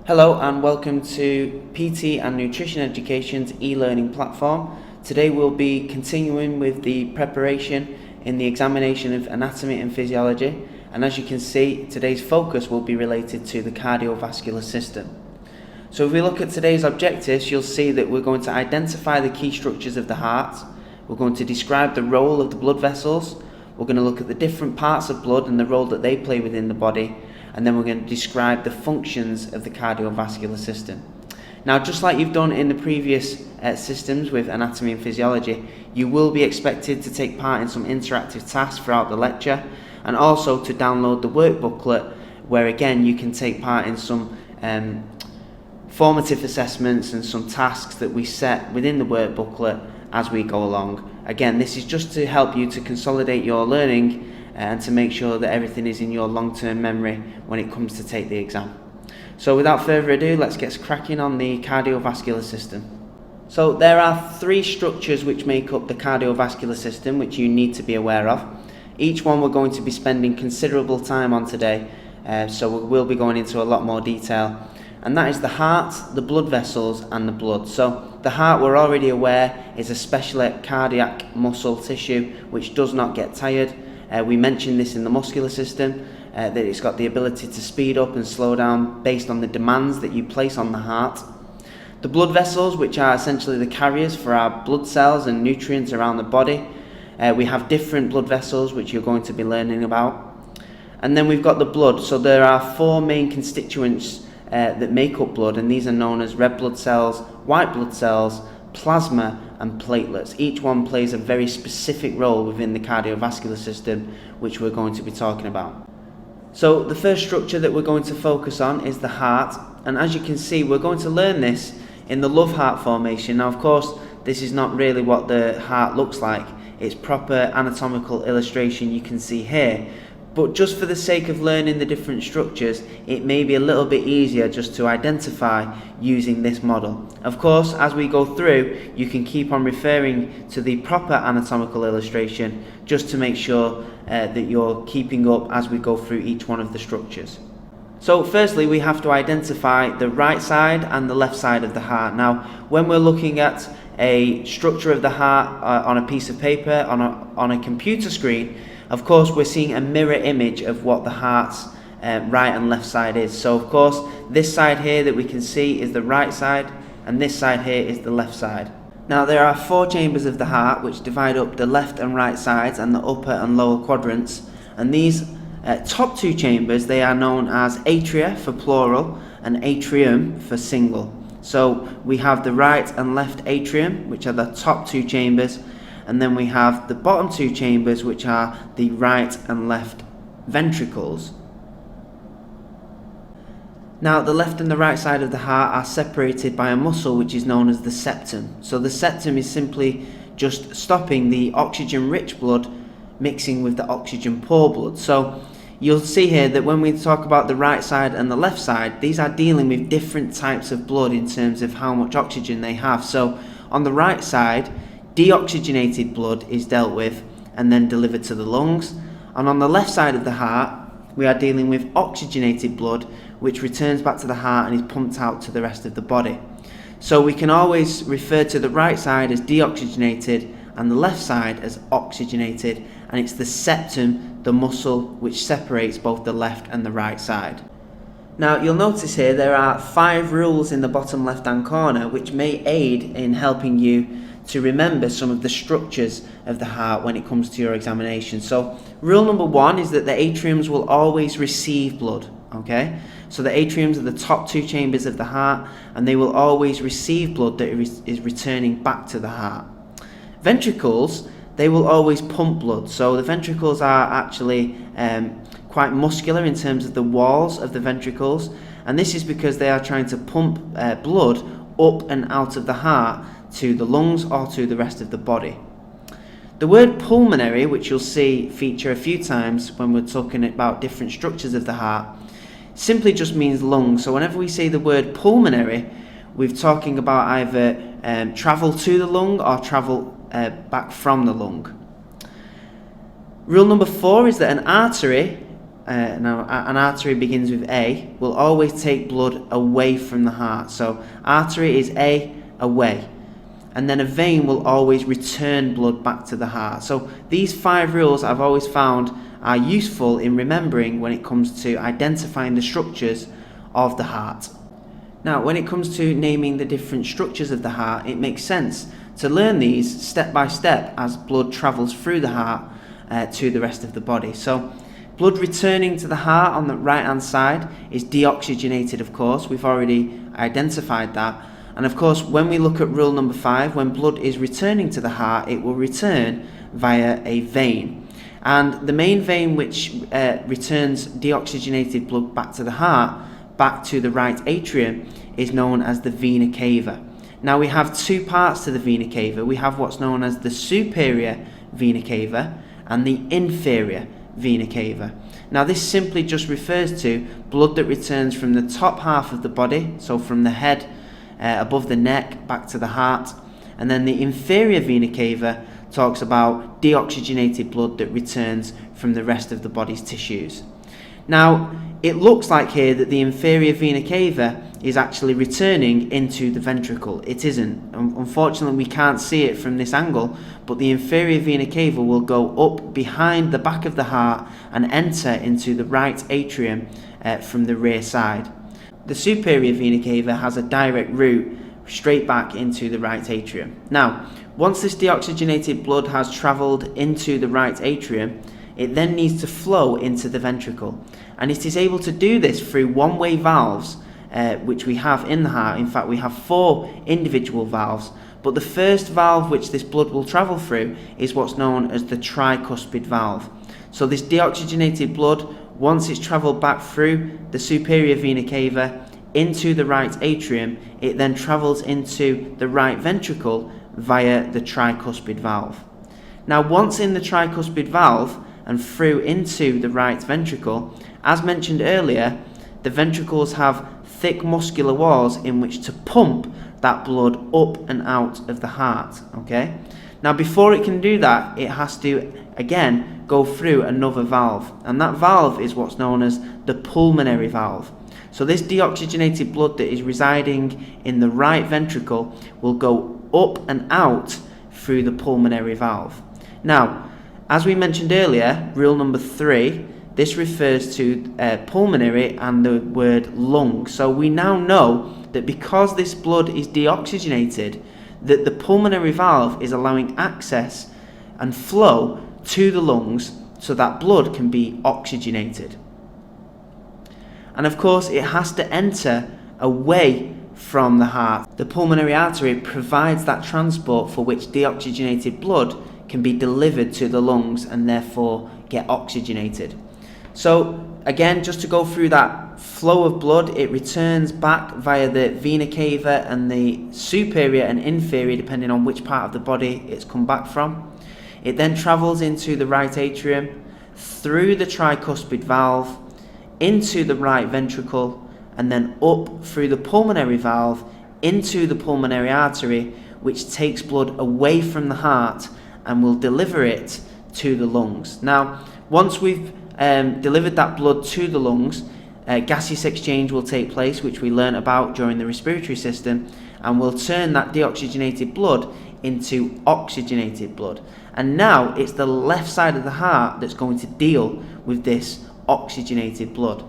Hello and welcome to PT and Nutrition Education's e-learning platform. Today we'll be continuing with the preparation in the examination of anatomy and physiology, and as you can see, today's focus will be related to the cardiovascular system. So if we look at today's objectives, you'll see that we're going to identify the key structures of the heart, we're going to describe the role of the blood vessels, we're going to look at the different parts of blood and the role that they play within the body, and then we're going to describe the functions of the cardiovascular system. Now, just like you've done in the previous systems with anatomy and physiology, you will be expected to take part in some interactive tasks throughout the lecture, and also to download the work booklet, where again you can take part in some formative assessments and some tasks that we set within the work booklet as we go along. Again, this is just to help you to consolidate your learning and to make sure that everything is in your long-term memory when it comes to take the exam. So without further ado, let's get cracking on the cardiovascular system. So there are three structures which make up the cardiovascular system which you need to be aware of. Each one we're going to be spending considerable time on today, so we will be going into a lot more detail. And that is the heart, the blood vessels and the blood. So the heart, we're already aware, is a special cardiac muscle tissue which does not get tired. We mentioned this in the muscular system, that it's got the ability to speed up and slow down based on the demands that you place on the heart. The blood vessels, which are essentially the carriers for our blood cells and nutrients around the body. We have different blood vessels which you're going to be learning about. And then we've got the blood. So there are four main constituents that make up blood, and these are known as red blood cells, white blood cells, plasma and platelets. Each one plays a very specific role within the cardiovascular system, which we're going to be talking about. So the first structure that we're going to focus on is the heart, and as you can see, we're going to learn this in the love heart formation. Now, of course, this is not really what the heart looks like. It's proper anatomical illustration you can see here. But just for the sake of learning the different structures, it may be a little bit easier just to identify using this model. Of course, as we go through, you can keep on referring to the proper anatomical illustration just to make sure that you're keeping up as we go through each one of the structures. So firstly, we have to identify the right side and the left side of the heart. Now, when we're looking at a structure of the heart on a piece of paper, on a computer screen, of course, we're seeing a mirror image of what the heart's right and left side is. So, of course, this side here that we can see is the right side, and this side here is the left side. Now, there are four chambers of the heart which divide up the left and right sides and the upper and lower quadrants. And these top two chambers, they are known as atria for plural and atrium for single. So we have the right and left atrium, which are the top two chambers, and then we have the bottom two chambers, which are the right and left ventricles. Now, the left and the right side of the heart are separated by a muscle which is known as the septum. So the septum is simply just stopping the oxygen-rich blood mixing with the oxygen-poor blood. So you'll see here that when we talk about the right side and the left side, these are dealing with different types of blood in terms of how much oxygen they have. So on the right side, deoxygenated blood is dealt with and then delivered to the lungs. And on the left side of the heart, we are dealing with oxygenated blood, which returns back to the heart and is pumped out to the rest of the body. So we can always refer to the right side as deoxygenated and the left side as oxygenated, and it's the septum, the muscle, which separates both the left and the right side. Now, you'll notice here there are 5 rules in the bottom left-hand corner which may aid in helping you to remember some of the structures of the heart when it comes to your examination. So rule number 1 is that the atriums will always receive blood, okay? So the atriums are the top two chambers of the heart, and they will always receive blood that is returning back to the heart. Ventricles, they will always pump blood. So the ventricles are actually quite muscular in terms of the walls of the ventricles, and this is because they are trying to pump blood up and out of the heart to the lungs or to the rest of the body. The word pulmonary, which you'll see feature a few times when we're talking about different structures of the heart, simply just means lungs. So whenever we say the word pulmonary, we're talking about either travel to the lung or travel back from the lung. Rule number 4 is that an artery now an artery begins with A, will always take blood away from the heart. So artery is A, away. And then a vein will always return blood back to the heart. So these 5 rules I've always found are useful in remembering when it comes to identifying the structures of the heart. Now, when it comes to naming the different structures of the heart, it makes sense to learn these step by step as blood travels through the heart to the rest of the body. So blood returning to the heart on the right hand side is deoxygenated, of course. We've already identified that. And of course, when we look at rule number 5, when blood is returning to the heart, it will return via a vein. And the main vein which returns deoxygenated blood back to the heart, back to the right atrium, is known as the vena cava. Now we have 2 parts to the vena cava. We have what's known as the superior vena cava and the inferior vena cava. Now this simply just refers to blood that returns from the top half of the body, so from the head above the neck back to the heart, and then the inferior vena cava talks about deoxygenated blood that returns from the rest of the body's tissues. Now it looks like here that the inferior vena cava is actually returning into the ventricle. It isn't. Unfortunately, we can't see it from this angle, but the inferior vena cava will go up behind the back of the heart and enter into the right atrium from the rear side. The superior vena cava has a direct route straight back into the right atrium. Now, once this deoxygenated blood has travelled into the right atrium, it then needs to flow into the ventricle. And it is able to do this through one-way valves, which we have in the heart. In fact, we have 4 individual valves. But the first valve which this blood will travel through is what's known as the tricuspid valve. So this deoxygenated blood, once it's travelled back through the superior vena cava into the right atrium, it then travels into the right ventricle via the tricuspid valve. Now, once in the tricuspid valve and through into the right ventricle, as mentioned earlier, the ventricles have thick muscular walls in which to pump that blood up and out of the heart. Okay? Now, before it can do that, it has to again go through another valve, and that valve is what's known as the pulmonary valve. So this deoxygenated blood that is residing in the right ventricle will go up and out through the pulmonary valve. Now, as we mentioned earlier, rule number 3, this refers to pulmonary and the word lung. So we now know that because this blood is deoxygenated, that the pulmonary valve is allowing access and flow to the lungs so that blood can be oxygenated. And of course, it has to enter away from the heart. The pulmonary artery provides that transport for which deoxygenated blood can be delivered to the lungs and therefore get oxygenated. So again, just to go through that flow of blood, it returns back via the vena cava and the superior and inferior, depending on which part of the body it's come back from. It then travels into the right atrium, through the tricuspid valve, into the right ventricle, and then up through the pulmonary valve into the pulmonary artery, which takes blood away from the heart and will deliver it to the lungs. Now, once we've delivered that blood to the lungs, gaseous exchange will take place, which we learnt about during the respiratory system, and will turn that deoxygenated blood into oxygenated blood. And now it's the left side of the heart that's going to deal with this oxygenated blood.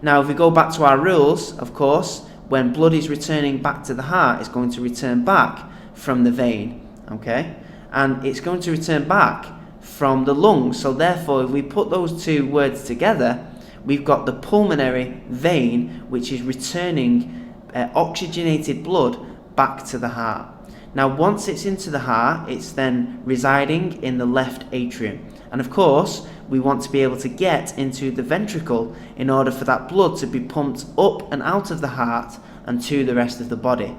Now, if we go back to our rules, of course, when blood is returning back to the heart, it's going to return back from the vein, okay? And it's going to return back from the lungs. So therefore, if we put those 2 words together, we've got the pulmonary vein, which is returning oxygenated blood back to the heart. Now, once it's into the heart, it's then residing in the left atrium. And of course, we want to be able to get into the ventricle in order for that blood to be pumped up and out of the heart and to the rest of the body.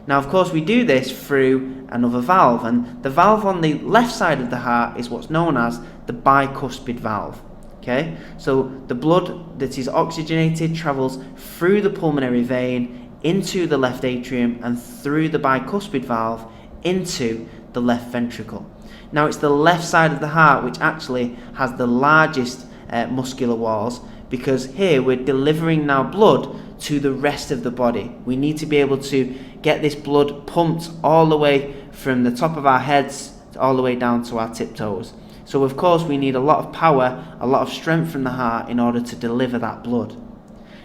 Now, of course, we do this through another valve, and the valve on the left side of the heart is what's known as the bicuspid valve. Okay, so the blood that is oxygenated travels through the pulmonary vein into the left atrium and through the bicuspid valve into the left ventricle. Now, it's the left side of the heart which actually has the largest muscular walls, because here we're delivering now blood to the rest of the body. We need to be able to get this blood pumped all the way from the top of our heads all the way down to our tiptoes. So of course we need a lot of power, a lot of strength from the heart in order to deliver that blood.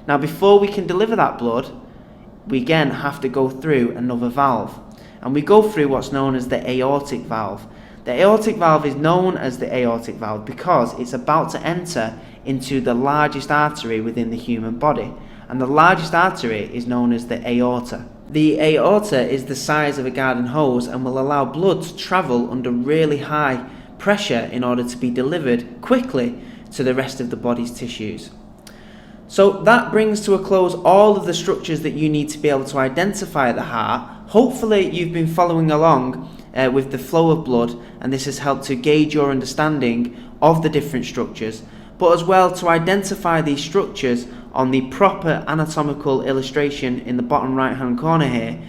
Now before we can deliver that blood, we again have to go through another valve. And we go through what's known as the aortic valve. The aortic valve is known as the aortic valve because it's about to enter into the largest artery within the human body. And the largest artery is known as the aorta. The aorta is the size of a garden hose and will allow blood to travel under really high pressure in order to be delivered quickly to the rest of the body's tissues. So that brings to a close all of the structures that you need to be able to identify at the heart. Hopefully you've been following along with the flow of blood, and this has helped to gauge your understanding of the different structures, but as well to identify these structures on the proper anatomical illustration in the bottom right hand corner here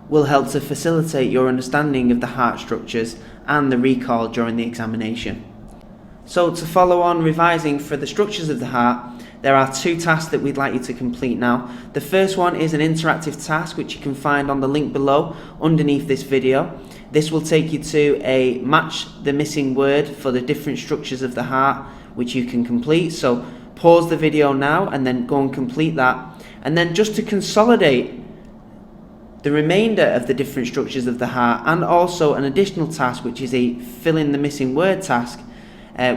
will help to facilitate your understanding of the heart structures and the recall during the examination. So to follow on revising for the structures of the heart, there are 2 tasks that we'd like you to complete now. The first one is an interactive task which you can find on the link below underneath this video. This will take you to a match the missing word for the different structures of the heart which you can complete. So pause the video now and then go and complete that. And then just to consolidate the remainder of the different structures of the heart, and also an additional task which is a fill in the missing word task,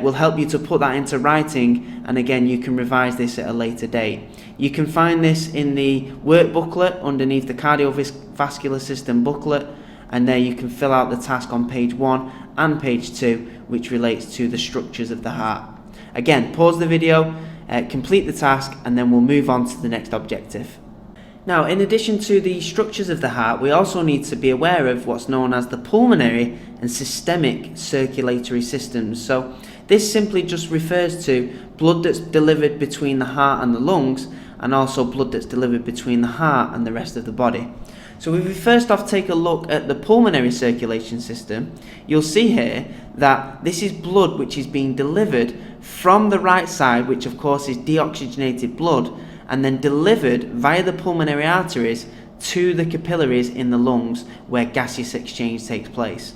will help you to put that into writing, and again you can revise this at a later date. You can find this in the work booklet underneath the Cardiovascular System booklet, and there you can fill out the task on page 1 and page 2 which relates to the structures of the heart. Again, pause the video, complete the task, and then we'll move on to the next objective. Now, in addition to the structures of the heart, we also need to be aware of what's known as the pulmonary and systemic circulatory systems. So this simply just refers to blood that's delivered between the heart and the lungs, and also blood that's delivered between the heart and the rest of the body. So if we first off take a look at the pulmonary circulation system, you'll see here that this is blood which is being delivered from the right side, which of course is deoxygenated blood, and then delivered via the pulmonary arteries to the capillaries in the lungs where gaseous exchange takes place.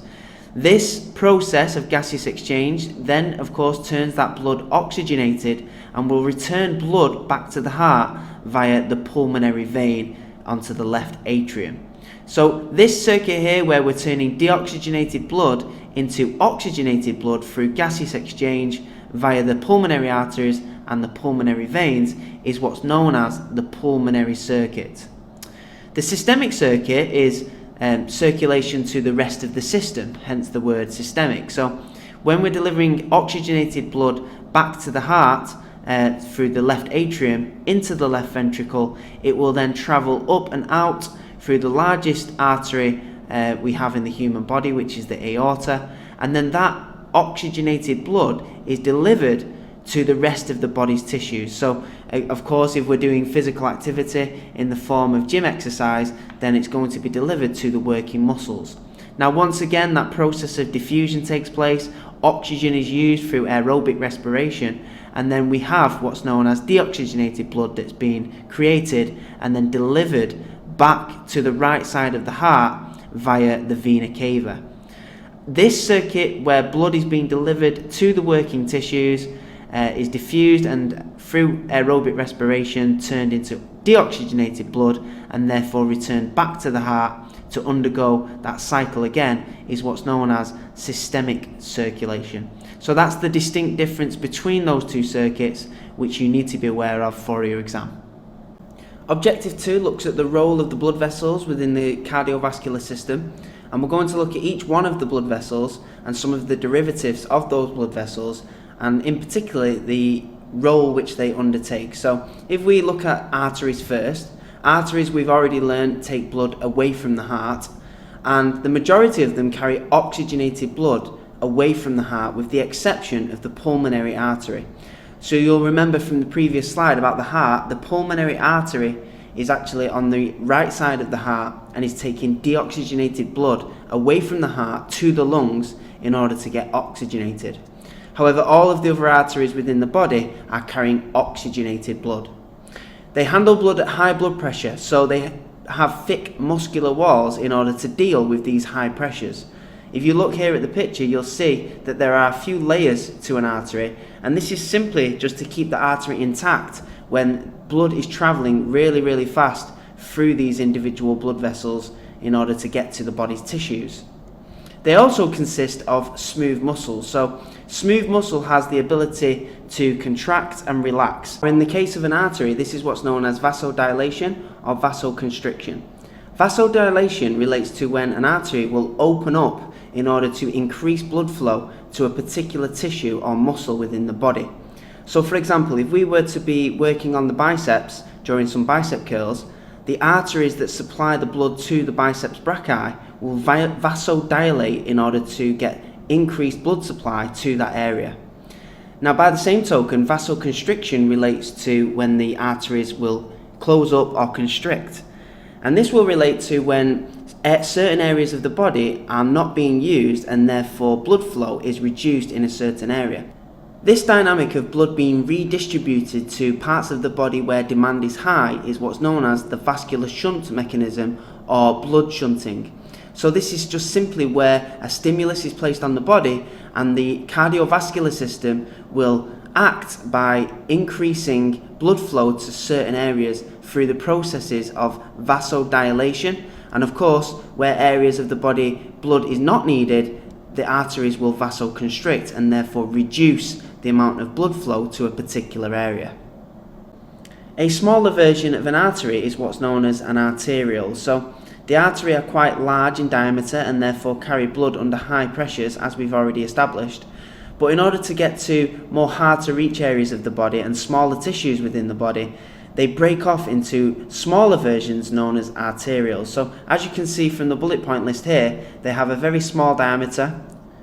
This process of gaseous exchange then of course turns that blood oxygenated and will return blood back to the heart via the pulmonary vein onto the left atrium. So this circuit here where we're turning deoxygenated blood into oxygenated blood through gaseous exchange via the pulmonary arteries and the pulmonary veins is what's known as the pulmonary circuit. The systemic circuit is circulation to the rest of the system, hence the word systemic. So when we're delivering oxygenated blood back to the heart through the left atrium into the left ventricle, it will then travel up and out through the largest artery we have in the human body, which is the aorta, and then that oxygenated blood is delivered to the rest of the body's tissues. So of course if we're doing physical activity in the form of gym exercise, then it's going to be delivered to the working muscles. Now once again that process of diffusion takes place, oxygen is used through aerobic respiration, and then we have what's known as deoxygenated blood that's being created and then delivered back to the right side of the heart via the vena cava. This circuit where blood is being delivered to the working tissues is diffused and through aerobic respiration turned into deoxygenated blood and therefore returned back to the heart to undergo that cycle again is what's known as systemic circulation. So that's the distinct difference between those 2 circuits which you need to be aware of for your exam. Objective 2 looks at the role of the blood vessels within the cardiovascular system, and we're going to look at each one of the blood vessels and some of the derivatives of those blood vessels, and in particular the role which they undertake. So if we look at arteries first, arteries we've already learned take blood away from the heart, and the majority of them carry oxygenated blood away from the heart with the exception of the pulmonary artery. So you'll remember from the previous slide about the heart, the pulmonary artery is actually on the right side of the heart and is taking deoxygenated blood away from the heart to the lungs in order to get oxygenated. However, all of the other arteries within the body are carrying oxygenated blood. They handle blood at high blood pressure, so they have thick muscular walls in order to deal with these high pressures. If you look here at the picture, you'll see that there are a few layers to an artery, and this is simply just to keep the artery intact when blood is travelling really fast through these individual blood vessels in order to get to the body's tissues. They also consist of smooth muscles. So smooth muscle has the ability to contract and relax. In the case of an artery, this is what's known as vasodilation or vasoconstriction. Vasodilation relates to when an artery will open up in order to increase blood flow to a particular tissue or muscle within the body. So for example, if we were to be working on the biceps during some bicep curls, the arteries that supply the blood to the biceps brachii will vasodilate in order to get increased blood supply to that area. Now, by the same token, vasoconstriction relates to when the arteries will close up or constrict. And this will relate to when certain areas of the body are not being used and therefore blood flow is reduced in a certain area. This dynamic of blood being redistributed to parts of the body where demand is high is what's known as the vascular shunt mechanism or blood shunting. So this is just simply where a stimulus is placed on the body and the cardiovascular system will act by increasing blood flow to certain areas through the processes of vasodilation, and of course where areas of the body blood is not needed, the arteries will vasoconstrict and therefore reduce the amount of blood flow to a particular area. A smaller version of an artery is what's known as an arteriole. So the arteries are quite large in diameter and therefore carry blood under high pressures, as we've already established. But in order to get to more hard to reach areas of the body and smaller tissues within the body, they break off into smaller versions known as arterioles. So as you can see from the bullet point list here, they have a very small diameter,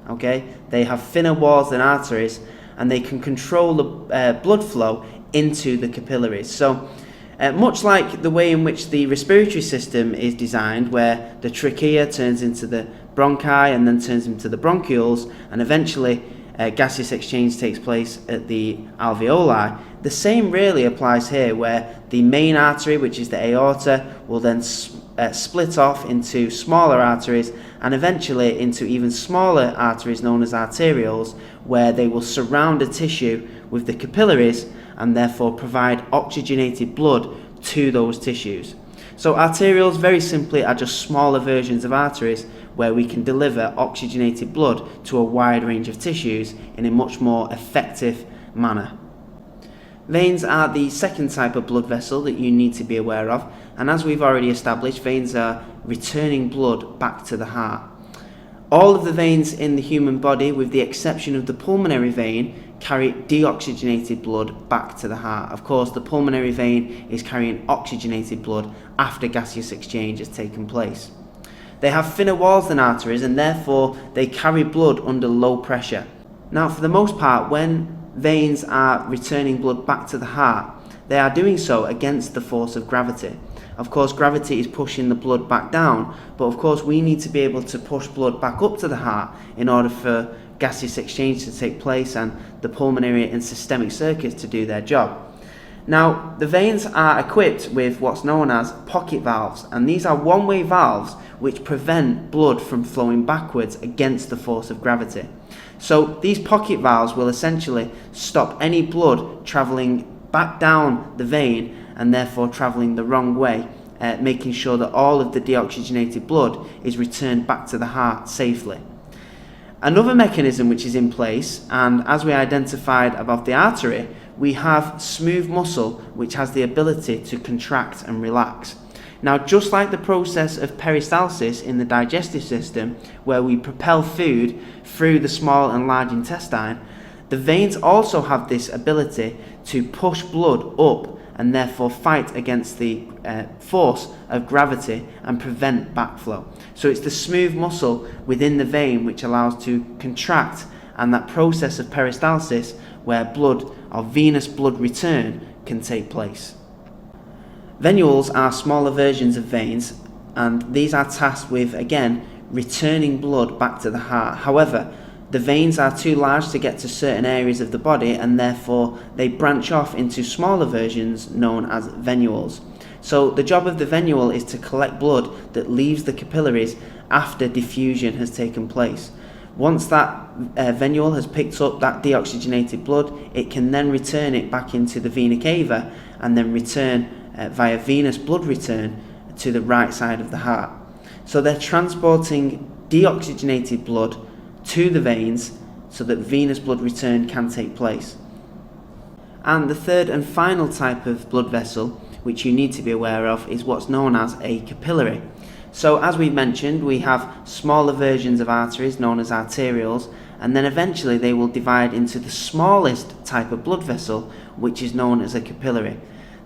okay? They have thinner walls than arteries, and they can control the blood flow into the capillaries. So much like the way in which the respiratory system is designed, where the trachea turns into the bronchi and then turns into the bronchioles, and eventually gaseous exchange takes place at the alveoli, the same really applies here, where the main artery, which is the aorta, will then split off into smaller arteries and eventually into even smaller arteries known as arterioles, where they will surround a tissue with the capillaries and therefore provide oxygenated blood to those tissues. So arterioles, very simply, are just smaller versions of arteries where we can deliver oxygenated blood to a wide range of tissues in a much more effective manner. Veins are the second type of blood vessel that you need to be aware of, and as we've already established, veins are returning blood back to the heart. All of the veins in the human body, with the exception of the pulmonary vein, carry deoxygenated blood back to the heart. Of course, the pulmonary vein is carrying oxygenated blood after gaseous exchange has taken place. They have thinner walls than arteries, and therefore they carry blood under low pressure. Now, for the most part, when veins are returning blood back to the heart, they are doing so against the force of gravity. Of course, gravity is pushing the blood back down, but of course we need to be able to push blood back up to the heart in order for gaseous exchange to take place and the pulmonary and systemic circuits to do their job. Now, the veins are equipped with what's known as pocket valves, and these are one-way valves which prevent blood from flowing backwards against the force of gravity. So these pocket valves will essentially stop any blood travelling back down the vein and therefore travelling the wrong way, making sure that all of the deoxygenated blood is returned back to the heart safely. Another mechanism which is in place, and as we identified above the artery, we have smooth muscle which has the ability to contract and relax. Now, just like the process of peristalsis in the digestive system, where we propel food through the small and large intestine, the veins also have this ability to push blood up and therefore fight against the force of gravity and prevent backflow. So it's the smooth muscle within the vein which allows to contract, and that process of peristalsis where blood or venous blood return can take place. Venules are smaller versions of veins, and these are tasked with, again, returning blood back to the heart. However, the veins are too large to get to certain areas of the body, and therefore they branch off into smaller versions known as venules. So the job of the venule is to collect blood that leaves the capillaries after diffusion has taken place. Once that venule has picked up that deoxygenated blood, it can then return it back into the vena cava and then return via venous blood return to the right side of the heart. So they're transporting deoxygenated blood to the veins so that venous blood return can take place. And the third and final type of blood vessel which you need to be aware of is what's known as a capillary. So as we mentioned, we have smaller versions of arteries known as arterioles, and then eventually they will divide into the smallest type of blood vessel, which is known as a capillary.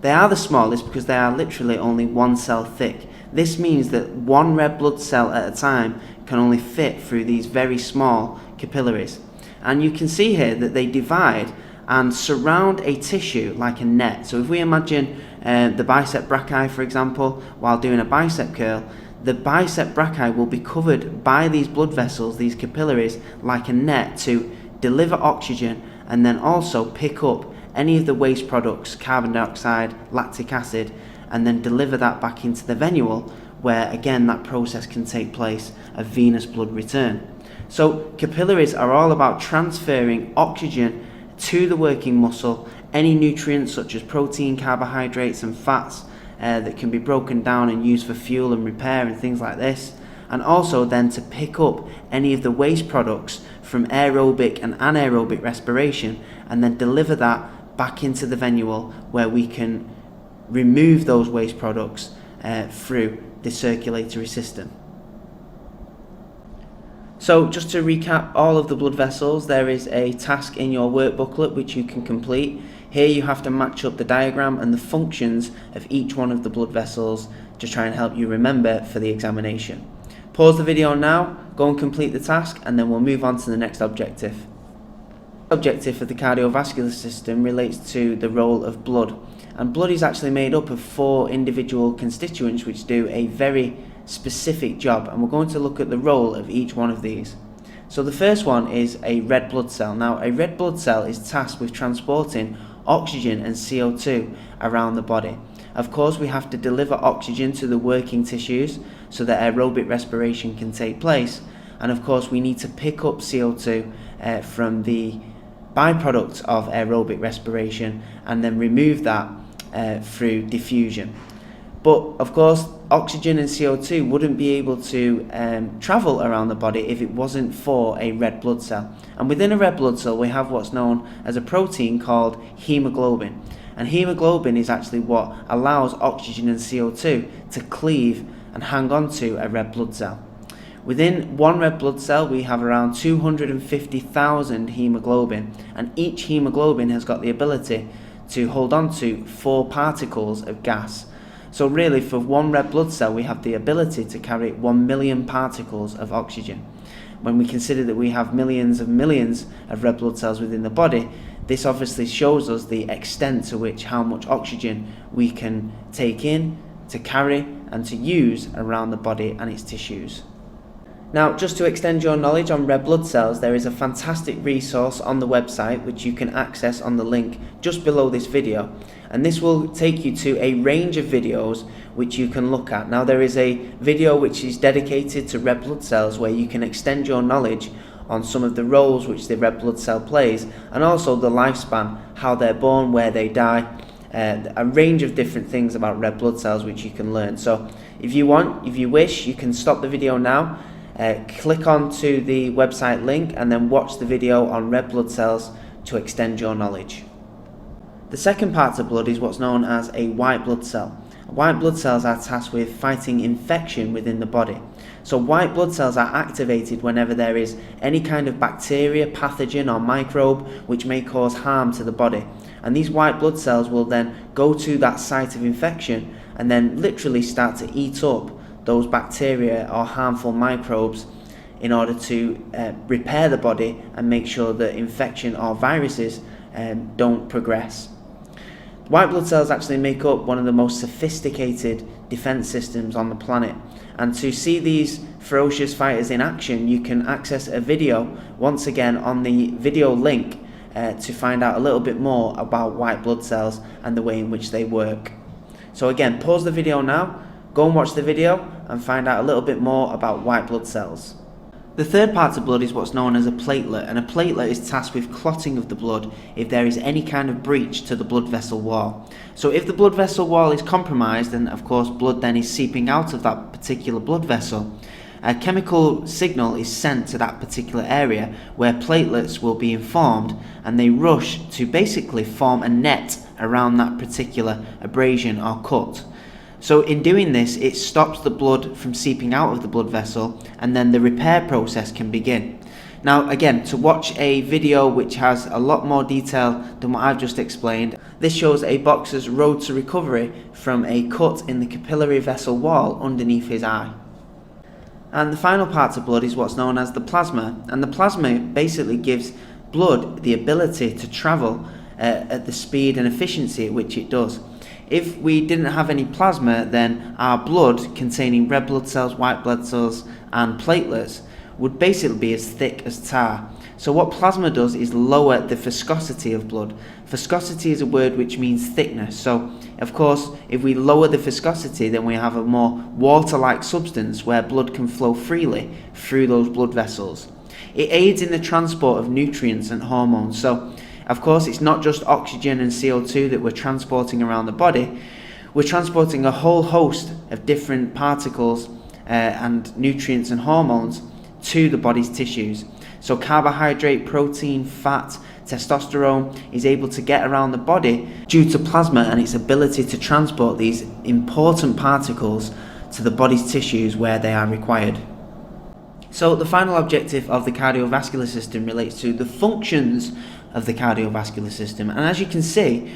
They are the smallest because they are literally only 1 cell thick. This means that one red blood cell at a time can only fit through these very small capillaries. And you can see here that they divide and surround a tissue like a net. So if we imagine the bicep brachii, for example, while doing a bicep curl, the bicep brachii will be covered by these blood vessels, these capillaries, like a net to deliver oxygen and then also pick up any of the waste products, carbon dioxide, lactic acid, and then deliver that back into the venule, where again that process can take place of venous blood return. So capillaries are all about transferring oxygen to the working muscle, any nutrients such as protein, carbohydrates and fats that can be broken down and used for fuel and repair and things like this, and also then to pick up any of the waste products from aerobic and anaerobic respiration and then deliver that back into the venule, where we can remove those waste products through the circulatory system. So just to recap all of the blood vessels, there is a task in your work booklet which you can complete. Here you have to match up the diagram and the functions of each one of the blood vessels to try and help you remember for the examination. Pause the video now, go and complete the task, and then we'll move on to the next objective. The objective of the cardiovascular system relates to the role of blood. And blood is actually made up of 4 individual constituents which do a very specific job, and we're going to look at the role of each one of these. So the first one is a red blood cell. Now a red blood cell is tasked with transporting oxygen and CO2 around the body. Of course we have to deliver oxygen to the working tissues so that aerobic respiration can take place, and of course we need to pick up CO2 from the byproduct of aerobic respiration and then remove that through diffusion. But of course oxygen and CO2 wouldn't be able to travel around the body if it wasn't for a red blood cell. And within a red blood cell we have what's known as a protein called hemoglobin. And hemoglobin is actually what allows oxygen and CO2 to cleave and hang on to a red blood cell. Within one red blood cell we have around 250,000 hemoglobin, and each hemoglobin has got the ability to hold on to 4 particles of gas. So really for one red blood cell we have the ability to carry 1 million particles of oxygen. When we consider that we have millions of red blood cells within the body, this obviously shows us the extent to which how much oxygen we can take in, to carry and to use around the body and its tissues. Now, just to extend your knowledge on red blood cells, there is a fantastic resource on the website which you can access on the link just below this video, and this will take you to a range of videos which you can look at. Now there is a video which is dedicated to red blood cells where you can extend your knowledge on some of the roles which the red blood cell plays, and also the lifespan, how they're born, where they die, a range of different things about red blood cells which you can learn. So if you wish, you can stop the video now, click onto the website link and then watch the video on red blood cells to extend your knowledge. The second part of blood is what's known as a white blood cell. White blood cells are tasked with fighting infection within the body. So white blood cells are activated whenever there is any kind of bacteria, pathogen or microbe which may cause harm to the body. And these white blood cells will then go to that site of infection and then literally start to eat up those bacteria or harmful microbes in order to repair the body and make sure that infection or viruses don't progress. White blood cells actually make up one of the most sophisticated defense systems on the planet, and to see these ferocious fighters in action, you can access a video once again on the video link to find out a little bit more about white blood cells and the way in which they work. So again, pause the video now, go and watch the video and find out a little bit more about white blood cells. The third part of blood is what's known as a platelet, and a platelet is tasked with clotting of the blood if there is any kind of breach to the blood vessel wall. So if the blood vessel wall is compromised, and of course blood then is seeping out of that particular blood vessel, a chemical signal is sent to that particular area where platelets will be informed, and they rush to basically form a net around that particular abrasion or cut. So in doing this, it stops the blood from seeping out of the blood vessel, and then the repair process can begin. Now again, to watch a video which has a lot more detail than what I've just explained, this shows a boxer's road to recovery from a cut in the capillary vessel wall underneath his eye. And the final part of blood is what's known as the plasma, and the plasma basically gives blood the ability to travel at the speed and efficiency at which it does. If we didn't have any plasma, then our blood containing red blood cells, white blood cells and platelets would basically be as thick as tar. So what plasma does is lower the viscosity of blood. Viscosity is a word which means thickness. So of course, if we lower the viscosity, then we have a more water-like substance where blood can flow freely through those blood vessels. It aids in the transport of nutrients and hormones. So of course, it's not just oxygen and CO2 that we're transporting around the body. We're transporting a whole host of different particles and nutrients and hormones to the body's tissues. So carbohydrate, protein, fat, testosterone is able to get around the body due to plasma and its ability to transport these important particles to the body's tissues where they are required. So the final objective of the cardiovascular system relates to the functions of the cardiovascular system, and as you can see,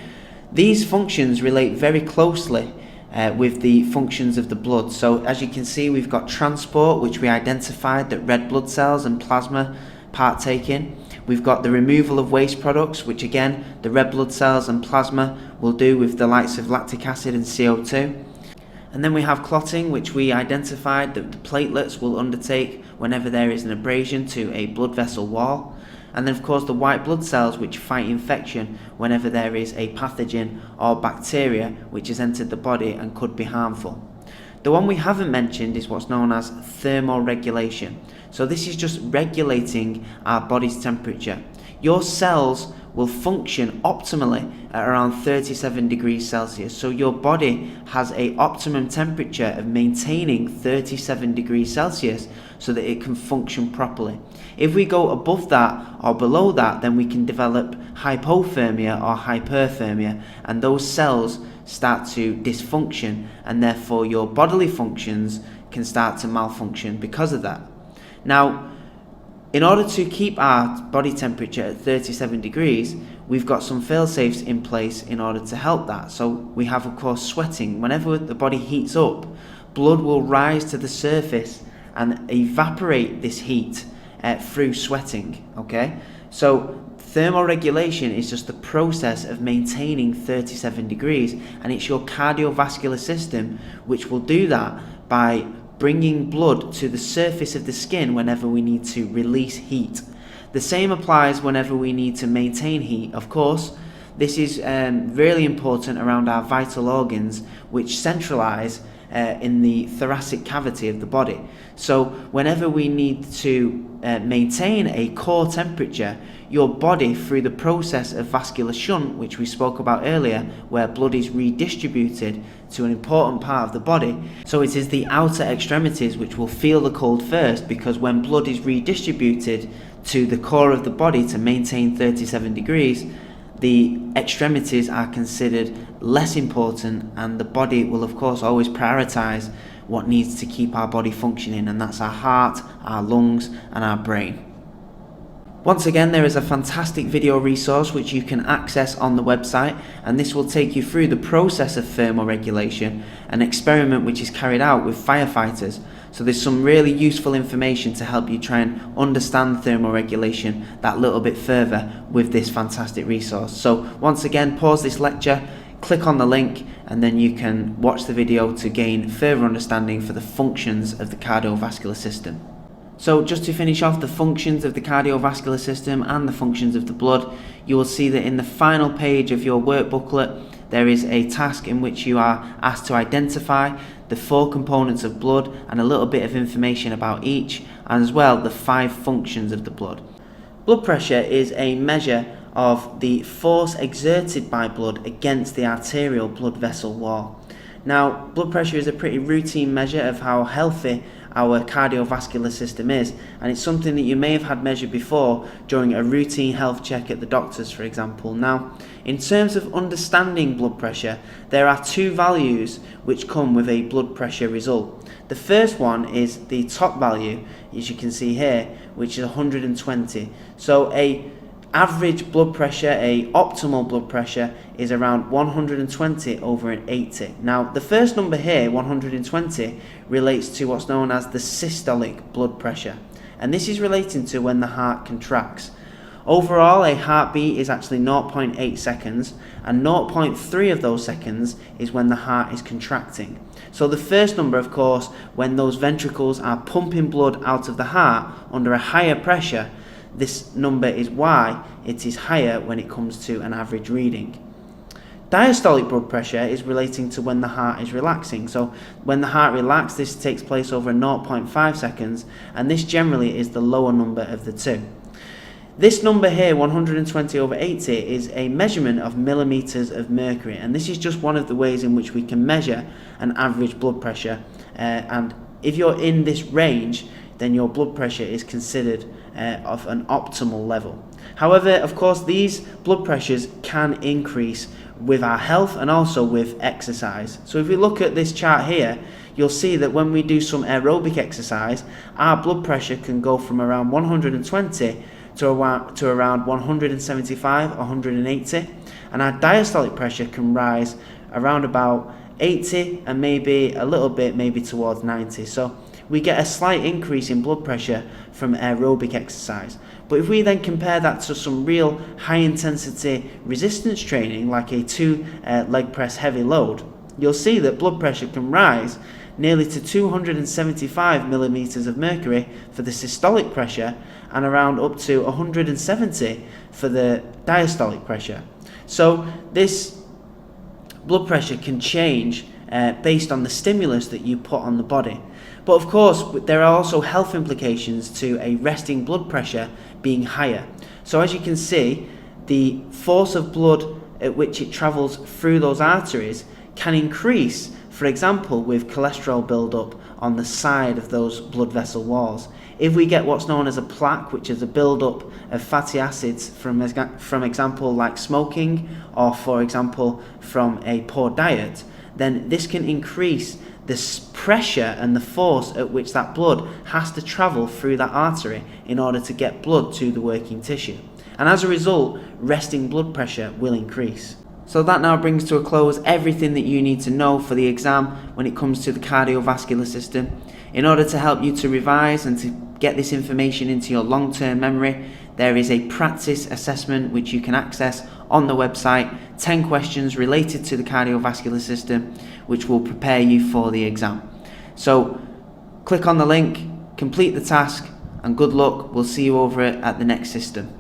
these functions relate very closely with the functions of the blood. So as you can see, we've got transport, which we identified that red blood cells and plasma partake in. We've got the removal of waste products, which again the red blood cells and plasma will do with the likes of lactic acid and CO2. And then we have clotting, which we identified that the platelets will undertake whenever there is an abrasion to a blood vessel wall. And then of course the white blood cells, which fight infection whenever there is a pathogen or bacteria which has entered the body and could be harmful. The one we haven't mentioned is what's known as thermoregulation. So this is just regulating our body's temperature. Your cells will function optimally at around 37 degrees Celsius. So your body has an optimum temperature of maintaining 37 degrees Celsius so that it can function properly. If we go above that or below that, then we can develop hypothermia or hyperthermia, and those cells start to dysfunction, and therefore your bodily functions can start to malfunction because of that. Now, in order to keep our body temperature at 37 degrees, we've got some fail-safes in place in order to help that. So we have, of course, sweating. Whenever the body heats up, blood will rise to the surface and evaporate this heat through sweating, okay? So thermoregulation is just the process of maintaining 37 degrees, and it's your cardiovascular system which will do that by bringing blood to the surface of the skin whenever we need to release heat. The same applies whenever we need to maintain heat. Of course, this is really important around our vital organs, which centralize in the thoracic cavity of the body. So whenever we need to maintain a core temperature, your body, through the process of vascular shunt, which we spoke about earlier, where blood is redistributed to an important part of the body, so it is the outer extremities which will feel the cold first, because when blood is redistributed to the core of the body to maintain 37 degrees, the extremities are considered less important, and the body will of course always prioritize what needs to keep our body functioning, and that's our heart, our lungs and our brain. Once again, there is a fantastic video resource which you can access on the website, and this will take you through the process of thermoregulation, an experiment which is carried out with firefighters. So there's some really useful information to help you try and understand thermoregulation that little bit further with this fantastic resource. So once again, pause this lecture, click on the link and then you can watch the video to gain further understanding for the functions of the cardiovascular system. So just to finish off the functions of the cardiovascular system and the functions of the blood, you will see that in the final page of your work booklet there is a task in which you are asked to identify the 4 components of blood and a little bit of information about each, and as well the 5 functions of the blood. Blood pressure is a measure of the force exerted by blood against the arterial blood vessel wall. Now, blood pressure is a pretty routine measure of how healthy our cardiovascular system is, and it's something that you may have had measured before during a routine health check at the doctor's, for example. Now, in terms of understanding blood pressure, there are 2 values which come with a blood pressure result. The first one is the top value, as you can see here, which is 120. So a average blood pressure, a optimal blood pressure, is around 120 over an 80. Now, the first number here, 120, relates to what's known as the systolic blood pressure, and this is relating to when the heart contracts. Overall, a heartbeat is actually 0.8 seconds, and 0.3 of those seconds is when the heart is contracting. So the first number, of course, when those ventricles are pumping blood out of the heart under a higher pressure, this number is why it is higher when it comes to an average reading. Diastolic blood pressure is relating to when the heart is relaxing. So when the heart relaxes, this takes place over 0.5 seconds, and this generally is the lower number of the 2. This number here, 120 over 80, is a measurement of millimeters of mercury, and this is just one of the ways in which we can measure an average blood pressure, and if you're in this range, then your blood pressure is considered of an optimal level. However, of course, these blood pressures can increase with our health and also with exercise. So if we look at this chart here, you'll see that when we do some aerobic exercise, our blood pressure can go from around 120 to around 175 or 180, and our diastolic pressure can rise around about 80 and maybe a little bit maybe towards 90. So we get a slight increase in blood pressure from aerobic exercise. But if we then compare that to some real high intensity resistance training, like a 2 leg press heavy load, you'll see that blood pressure can rise nearly to 275 millimeters of mercury for the systolic pressure and around up to 170 for the diastolic pressure. So this blood pressure can change based on the stimulus that you put on the body. But of course, there are also health implications to a resting blood pressure being higher. So as you can see, the force of blood at which it travels through those arteries can increase, for example, with cholesterol buildup on the side of those blood vessel walls. If we get what's known as a plaque, which is a buildup of fatty acids from example like smoking, or for example from a poor diet, then this can increase the pressure and the force at which that blood has to travel through that artery in order to get blood to the working tissue. And as a result, resting blood pressure will increase. So that now brings to a close everything that you need to know for the exam when it comes to the cardiovascular system. In order to help you to revise and to get this information into your long-term memory, there is a practice assessment which you can access on the website, 10 questions related to the cardiovascular system, which will prepare you for the exam. So click on the link, complete the task, and good luck. We'll see you over at the next system.